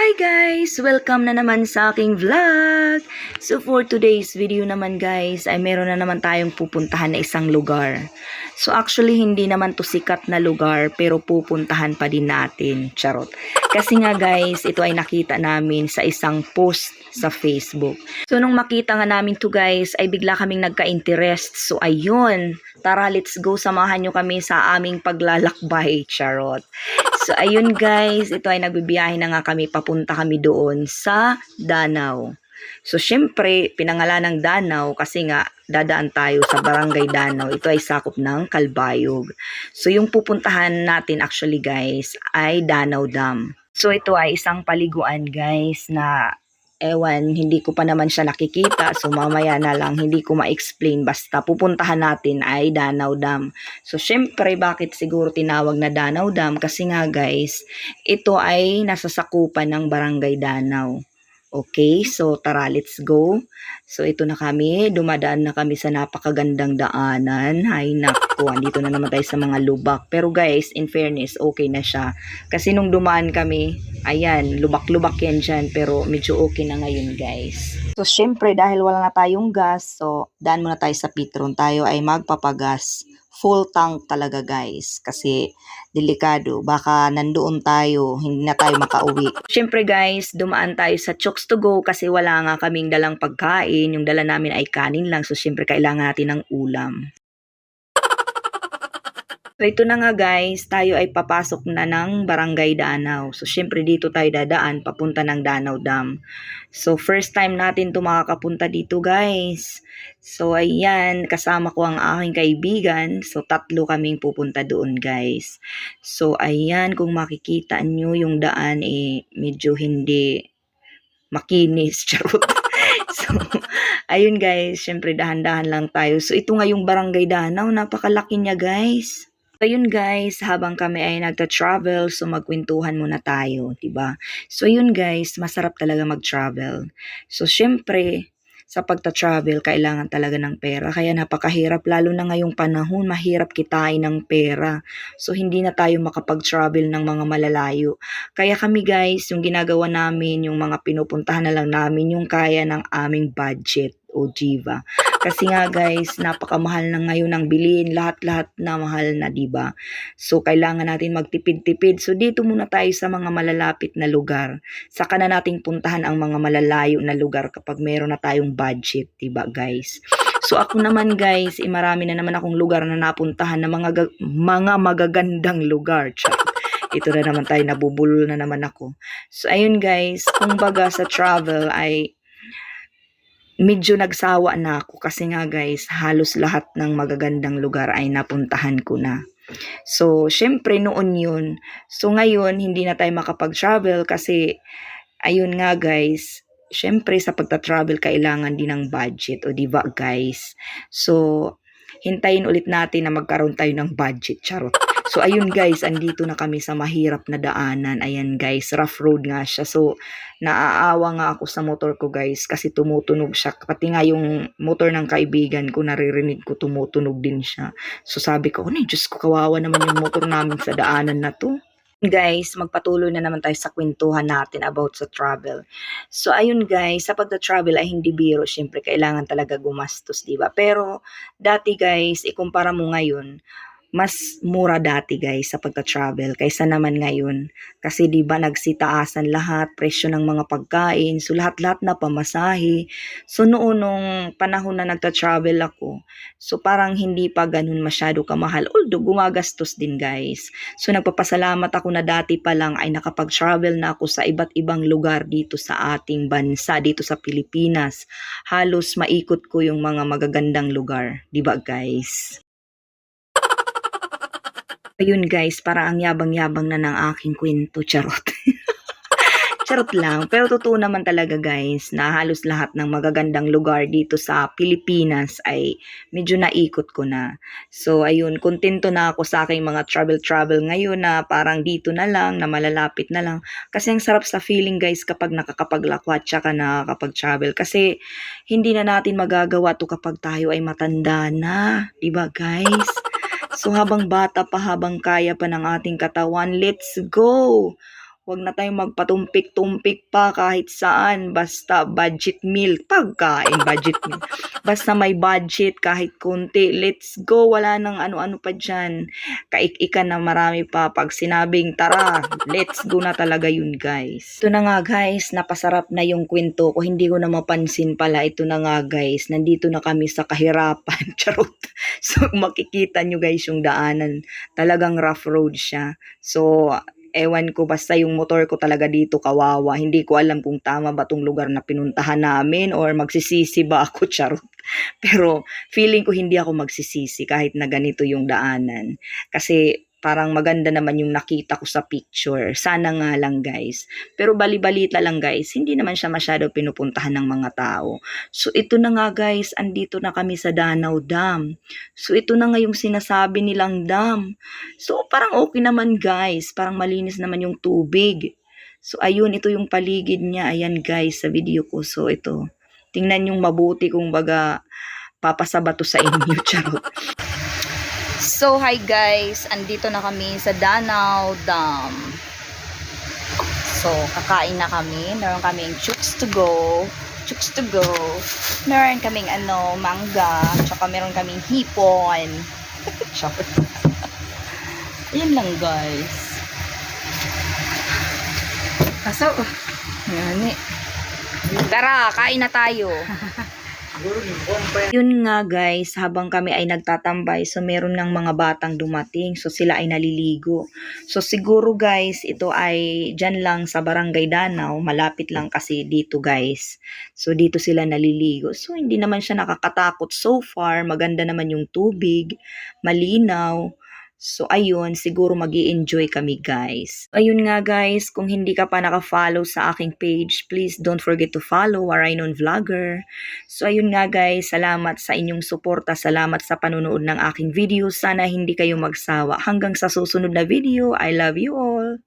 Hi guys! Welcome na naman sa aking vlog! So for today's video naman guys, ay meron na naman tayong pupuntahan na isang lugar. So actually hindi naman to sikat na lugar pero pupuntahan pa din natin. Charot. Kasi nga guys, ito ay nakita namin sa isang post sa Facebook. So nung makita nga namin to guys, ay bigla kaming nagka-interest. So ayun, tara let's go, samahan nyo kami sa aming paglalakbay. Charot. So, ayun guys, ito ay nagbibiyahe na nga kami, papunta kami doon sa Danau. So, syempre, pinangalan ng Danau kasi nga dadaan tayo sa Barangay Danau. Ito ay sakop ng Calbayog. So, yung pupuntahan natin actually guys ay Danau Dam. So, ito ay isang paliguan guys na ewan, hindi ko pa naman siya nakikita. So, mamaya na lang, hindi ko ma-explain. Basta, pupuntahan natin ay Danau Dam. So, syempre, bakit siguro tinawag na Danau Dam? Kasi nga, guys, ito ay nasasakupan ng Barangay Danau. Okay, so tara, let's go. So, ito na kami. Dumadaan na kami sa napakagandang daanan. Ay, naku, andito na naman tayo sa mga lubak. Pero guys, in fairness, okay na siya. Kasi nung dumaan kami, ayan, lubak-lubak yan dyan. Pero medyo okay na ngayon, guys. So, syempre, dahil wala na tayong gas, so, daan muna tayo sa Petron. Tayo ay magpapagas. Full tank talaga guys, kasi delikado, baka nandoon tayo, hindi na tayo makauwi. Syempre guys, dumaan tayo sa Chokes to Go kasi wala nga kaming dalang pagkain, yung dala namin ay kanin lang, so syempre kailangan natin ng ulam. So ito na nga guys, tayo ay papasok na ng Barangay Danau. So syempre dito tayo dadaan papunta ng Danau Dam. So first time natin to makakapunta dito guys. So ayan, kasama ko ang aking kaibigan. So tatlo kaming pupunta doon guys. So ayan, kung makikita nyo yung daan medyo hindi makinis. Charot. So ayun guys, syempre dahan-dahan lang tayo. So ito nga yung Barangay Danau, napakalaki niya guys. Ayun guys, habang kami ay nagta-travel, so magkwentuhan muna tayo, 'di ba? So ayun guys, masarap talaga mag-travel. So syempre, sa pagta-travel kailangan talaga ng pera. Kaya napakahirap lalo na ngayong panahon, mahirap kitain ng pera. So hindi na tayo makapag-travel ng mga malalayo. Kaya kami guys, yung ginagawa namin, yung mga pinupuntahan na lang namin, yung kaya ng aming budget o Jiva. Kasi nga guys, napakamahal na ngayon ang bilhin, lahat-lahat na mahal na, 'di ba? So kailangan natin magtipid-tipid. So dito muna tayo sa mga malalapit na lugar. Saka na nating puntahan ang mga malalayo na lugar kapag meron na tayong budget, 'di ba guys? So ako naman guys, marami na naman akong lugar na napuntahan na mga magagandang lugar. Ito na naman tayo, nabubulol na naman ako. So ayun guys, kumbaga sa travel ay medyo nagsawa na ako kasi nga guys, halos lahat ng magagandang lugar ay napuntahan ko na. So, syempre noon yun. So, ngayon, hindi na tayo makapag-travel kasi, ayun nga guys, syempre sa pagta-travel, kailangan din ng budget, o diba guys? So, hintayin ulit natin na magkaroon tayo ng budget, charot. So, ayun guys, andito na kami sa mahirap na daanan. Ayan guys, rough road nga siya. So, naaawa nga ako sa motor ko guys kasi tumutunog siya. Pati nga yung motor ng kaibigan ko, naririnig ko tumutunog din siya. So, sabi ko, Diyos ko, kawawa naman yung motor namin sa daanan na to. Guys, magpatuloy na naman tayo sa kwentuhan natin about sa travel. So, ayun guys, sa pagta-travel ay hindi biro. Syempre, kailangan talaga gumastos, diba? Pero, dati guys, ikumpara mo ngayon, mas mura dati guys sa pagta-travel kaysa naman ngayon. Kasi 'di ba nagsitaasan lahat, presyo ng mga pagkain, so lahat-lahat na pamasahe. So noon nung panahon na nagta-travel ako, so parang hindi pa ganun masyado kamahal. Although gumagastos din guys. So nagpapasalamat ako na dati pa lang ay nakapag-travel na ako sa iba't ibang lugar dito sa ating bansa, dito sa Pilipinas. Halos maikot ko yung mga magagandang lugar, 'di ba guys? Ayun guys, para ang yabang-yabang na ng aking kwento, charot. Charot lang, pero totoo naman talaga guys na halos lahat ng magagandang lugar dito sa Pilipinas ay medyo naikot ko na. So ayun, kontento na ako sa aking mga travel ngayon na parang dito na lang, na malalapit na lang. Kasi ang sarap sa feeling guys kapag nakakapaglakwat tsaka nakakapag-travel. Kasi hindi na natin magagawa to kapag tayo ay matanda na, 'di ba guys? So habang bata pa, habang kaya pa ng ating katawan, let's go! Huwag na tayong magpatumpik-tumpik pa kahit saan. Basta budget meal. Pagkain, budget meal. Basta may budget kahit konti. Let's go. Wala nang ano-ano pa dyan. Kaik-ikan na marami pa. Pag sinabing tara, let's go na talaga yun, guys. Ito na nga, guys. Napasarap na yung kwento ko. Hindi ko na mapansin pala. Ito na nga, guys. Nandito na kami sa kahirapan. Charot. So, makikita nyo, guys, yung daanan. Talagang rough road siya. So, ewan ko, basta yung motor ko talaga dito kawawa. Hindi ko alam kung tama ba tong lugar na pinuntahan namin or magsisisi ba ako, charot. Pero feeling ko hindi ako magsisisi kahit na ganito yung daanan. Kasi parang maganda naman yung nakita ko sa picture. Sana nga lang, guys. Pero bali-balita lang, guys. Hindi naman siya masyado pinupuntahan ng mga tao. So ito na nga, guys. Andito na kami sa Danau Dam. So ito na nga yung sinasabi nilang dam. So parang okay naman, guys. Parang malinis naman yung tubig. So ayun, ito yung paligid niya. Ayan, guys, sa video ko. So ito. Tingnan yung mabuti kung baga papasaba to sa inyo. Charot. So, hi guys, andito na kami sa Danau Dam. So, kakain na kami. Meron kaming chooks to go. Chooks to go. Meron kaming mangga. Tsaka meron kaming hipon. Charot. Ayan lang, guys. Kaso, yan eh. Tara, kain na tayo. Yun nga, guys, habang kami ay nagtatambay, so meron ng mga batang dumating, so sila ay naliligo. So siguro, guys, ito ay dyan lang sa Barangay Danau, malapit lang kasi dito, guys. So dito sila naliligo. So hindi naman siya nakakatakot so far, maganda naman yung tubig, malinaw. So, ayun, siguro magi-enjoy kami, guys. Ayun nga, guys, kung hindi ka pa naka-follow sa aking page, please don't forget to follow Araynon Vlogger. So, ayun nga, guys, salamat sa inyong suporta, salamat sa panunood ng aking video. Sana hindi kayo magsawa. Hanggang sa susunod na video, I love you all!